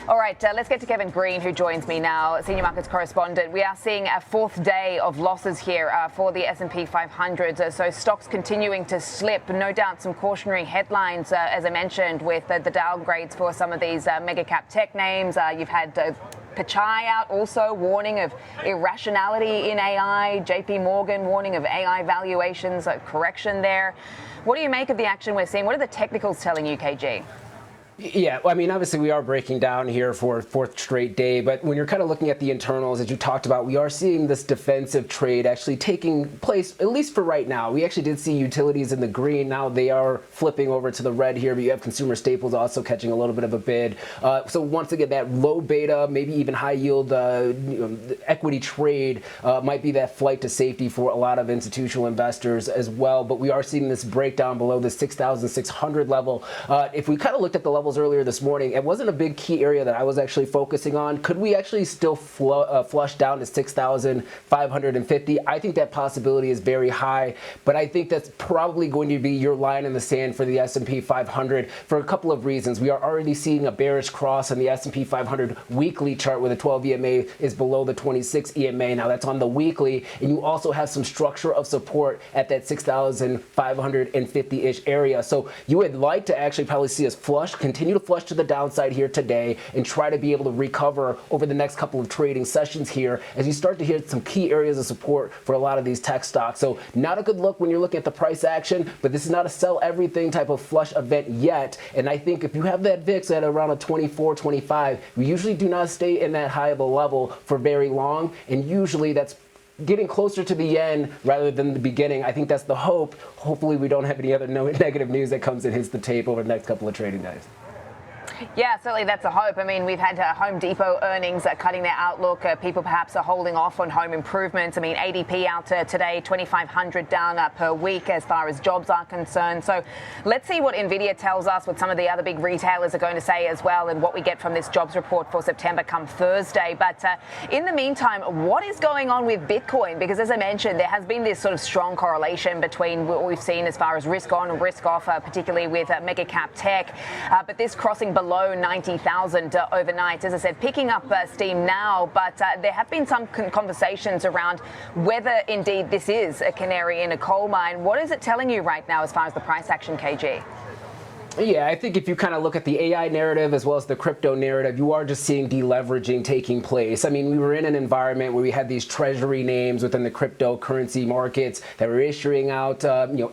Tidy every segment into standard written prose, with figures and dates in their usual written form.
All right, let's get to Kevin Green, who joins me now, senior markets correspondent. We are seeing a fourth day of losses here for the S&P 500. So stocks continuing to slip. No doubt some cautionary headlines, as I mentioned, with the downgrades for some of these mega cap tech names. You've had Pichai out also warning of irrationality in AI. JP Morgan warning of AI valuations, a correction there. What do you make of the action we're seeing? What are the technicals telling you, KG? Yeah, well, I mean, obviously we are breaking down here for a fourth straight day, but when you're kind of looking at the internals, as you talked about, we are seeing this defensive trade actually taking place, at least for right now. We actually did see utilities in the green. Now they are flipping over to the red here, but you have consumer staples also catching a little bit of a bid. So once again, that low beta, maybe even high yield equity trade might be that flight to safety for a lot of institutional investors as well. But we are seeing this breakdown below the 6,600 level. If we kind of looked at the level earlier this morning, it wasn't a big key area that I was actually focusing on. Could we actually still flush down to 6,550? I think that possibility is very high, but I think that's probably going to be your line in the sand for the S&P 500 for a couple of reasons. We are already seeing a bearish cross on the S&P 500 weekly chart where the 12 EMA is below the 26 EMA. Now that's on the weekly, and you also have some structure of support at that 6,550-ish area. So you would like to actually probably see us continue to flush to the downside here today and try to be able to recover over the next couple of trading sessions here as you start to hit some key areas of support for a lot of these tech stocks. So not a good look when you're looking at the price action, but this is not a sell everything type of flush event yet. And I think if you have that VIX at around a 24, 25, we usually do not stay in that high of a level for very long. And usually that's getting closer to the end rather than the beginning. I think that's the hope. Hopefully we don't have any other negative news that comes and hits the tape over the next couple of trading days. Yeah, certainly that's a hope. I mean, we've had Home Depot earnings cutting their outlook. People perhaps are holding off on home improvements. I mean, ADP out today, 2,500 down per week as far as jobs are concerned. So let's see what Nvidia tells us, what some of the other big retailers are going to say as well, and what we get from this jobs report for September come Thursday. But in the meantime, what is going on with Bitcoin? Because as I mentioned, there has been this sort of strong correlation between what we've seen as far as risk on and risk off, particularly with mega cap tech. But this crossing below 90,000 overnight, as I said, picking up steam now, but there have been some conversations around whether indeed this is a canary in a coal mine. What is it telling you right now as far as the price action, KG? Yeah, I think if you kind of look at the AI narrative as well as the crypto narrative, you are just seeing deleveraging taking place. I mean, we were in an environment where we had these treasury names within the cryptocurrency markets that were issuing out,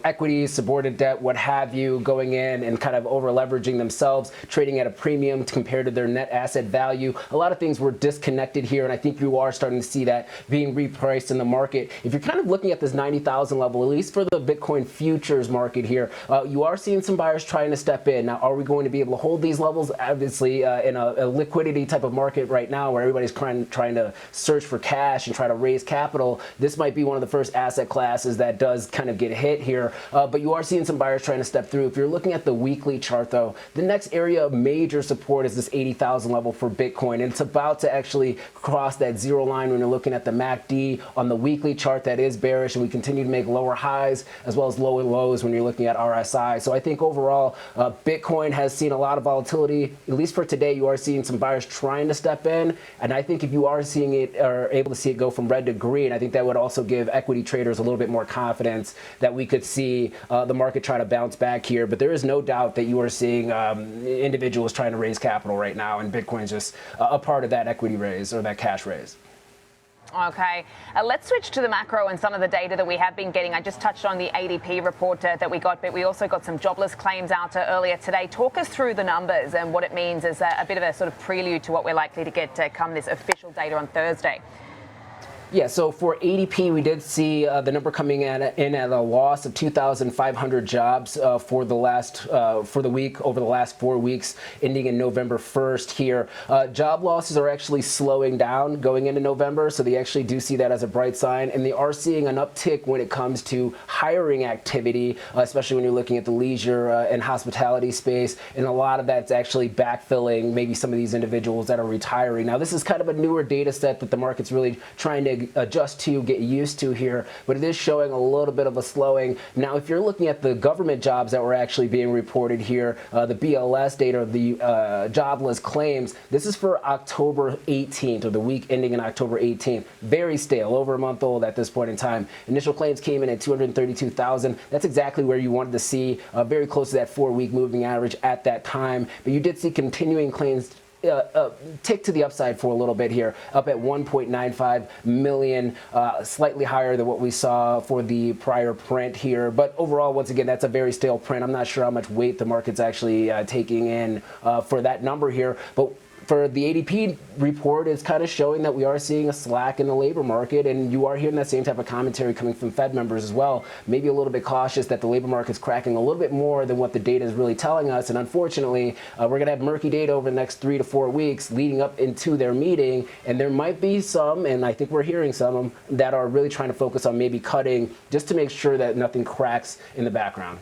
equities, subordinate debt, what have you, going in and kind of over leveraging themselves, trading at a premium compared to their net asset value. A lot of things were disconnected here, and I think you are starting to see that being repriced in the market. If you're kind of looking at this 90,000 level, at least for the Bitcoin futures market here, you are seeing some buyers trying to step in. Now, are we going to be able to hold these levels? Obviously, in a liquidity type of market right now where everybody's trying to search for cash and try to raise capital, this might be one of the first asset classes that does kind of get hit here. But you are seeing some buyers trying to step through. If you're looking at the weekly chart, though, the next area of major support is this 80,000 level for Bitcoin. And it's about to actually cross that zero line when you're looking at the MACD on the weekly chart. That is bearish, and we continue to make lower highs as well as lower lows when you're looking at RSI. So I think overall, Bitcoin has seen a lot of volatility. At least for today, you are seeing some buyers trying to step in. And I think if you are seeing it or able to see it go from red to green, I think that would also give equity traders a little bit more confidence that we could see the market try to bounce back here. But there is no doubt that you are seeing individuals trying to raise capital right now, and Bitcoin's just a part of that equity raise or that cash raise. Okay, let's switch to the macro and some of the data that we have been getting. I just touched on the ADP report that we got, but we also got some jobless claims out earlier today. Talk us through the numbers and what it means as a bit of a sort of prelude to what we're likely to get come this official data on Thursday. Yeah, so for ADP, we did see the number coming in at a loss of 2,500 jobs for the week over the last 4 weeks, ending in November 1st here. Job losses are actually slowing down going into November, so they actually do see that as a bright sign, and they are seeing an uptick when it comes to hiring activity, especially when you're looking at the leisure and hospitality space, and a lot of that's actually backfilling maybe some of these individuals that are retiring. Now, this is kind of a newer data set that the market's really trying to to adjust to, get used to here, but it is showing a little bit of a slowing. Now, if you're looking at the government jobs that were actually being reported here, the BLS data, the jobless claims, this is for October 18th, or the week ending in October 18th. Very stale, over a month old at this point in time. Initial claims came in at 232,000. That's exactly where you wanted to see, very close to that 4-week moving average at that time. But you did see continuing claims tick to the upside for a little bit here, up at 1.95 million, slightly higher than what we saw for the prior print here. But overall, once again, that's a very stale print. I'm not sure how much weight the market's actually taking in for that number here. But for the ADP report, it's kind of showing that we are seeing a slack in the labor market, and you are hearing that same type of commentary coming from Fed members as well. Maybe a little bit cautious that the labor market's cracking a little bit more than what the data is really telling us. And unfortunately, we're going to have murky data over the next 3 to 4 weeks leading up into their meeting. And there might be some, and I think we're hearing some, that are really trying to focus on maybe cutting just to make sure that nothing cracks in the background.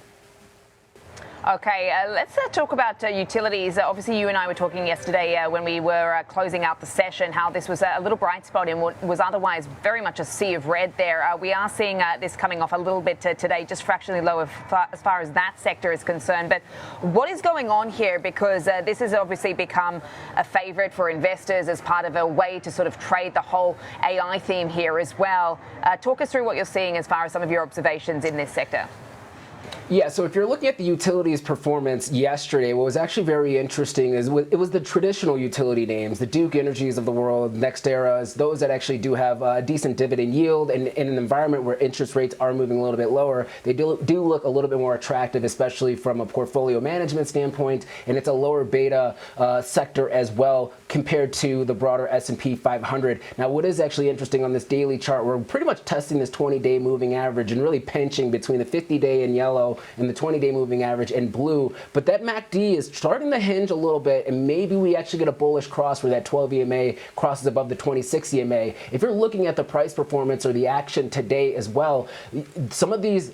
Okay, let's talk about utilities. Obviously, you and I were talking yesterday when we were closing out the session, how this was a little bright spot in what was otherwise very much a sea of red there. We are seeing this coming off a little bit today, just fractionally lower as far as that sector is concerned. But what is going on here? Because this has obviously become a favorite for investors as part of a way to sort of trade the whole AI theme here as well. Talk us through what you're seeing as far as some of your observations in this sector. Yeah, so if you're looking at the utilities performance yesterday, what was actually very interesting is it was the traditional utility names, the Duke Energies of the world, NextEras, those that actually do have a decent dividend yield, and in an environment where interest rates are moving a little bit lower, they do look a little bit more attractive, especially from a portfolio management standpoint, and it's a lower beta sector as well compared to the broader S&P 500. Now, what is actually interesting on this daily chart, we're pretty much testing this 20-day moving average and really pinching between the 50-day in yellow and the 20-day moving average in blue. But that MACD is starting to hinge a little bit, and maybe we actually get a bullish cross where that 12 EMA crosses above the 26 EMA. If you're looking at the price performance or the action today as well, some of these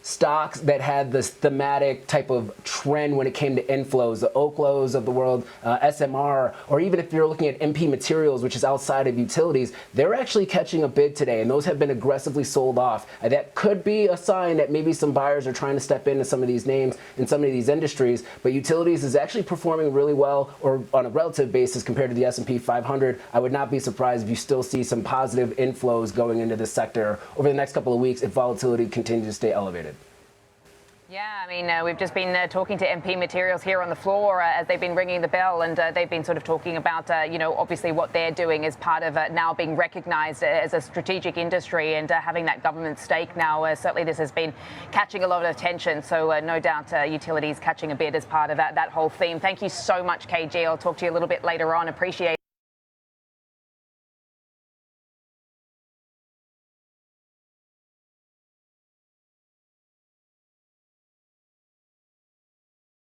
stocks that had this thematic type of trend when it came to inflows, the Oklos of the world, SMR, or even if you're looking at MP Materials, which is outside of utilities, they're actually catching a bid today, and those have been aggressively sold off. That could be a sign that maybe some buyers are trying to step into some of these names in some of these industries, but utilities is actually performing really well, or on a relative basis compared to the S&P 500. I would not be surprised if you still see some positive inflows going into this sector over the next couple of weeks if volatility continues to stay elevated. Yeah, I mean, we've just been talking to MP Materials here on the floor as they've been ringing the bell, and they've been sort of talking about, obviously what they're doing as part of now being recognized as a strategic industry and having that government stake now. Certainly this has been catching a lot of attention, so no doubt utilities catching a bid as part of that whole theme. Thank you so much, KG. I'll talk to you a little bit later on. Appreciate it.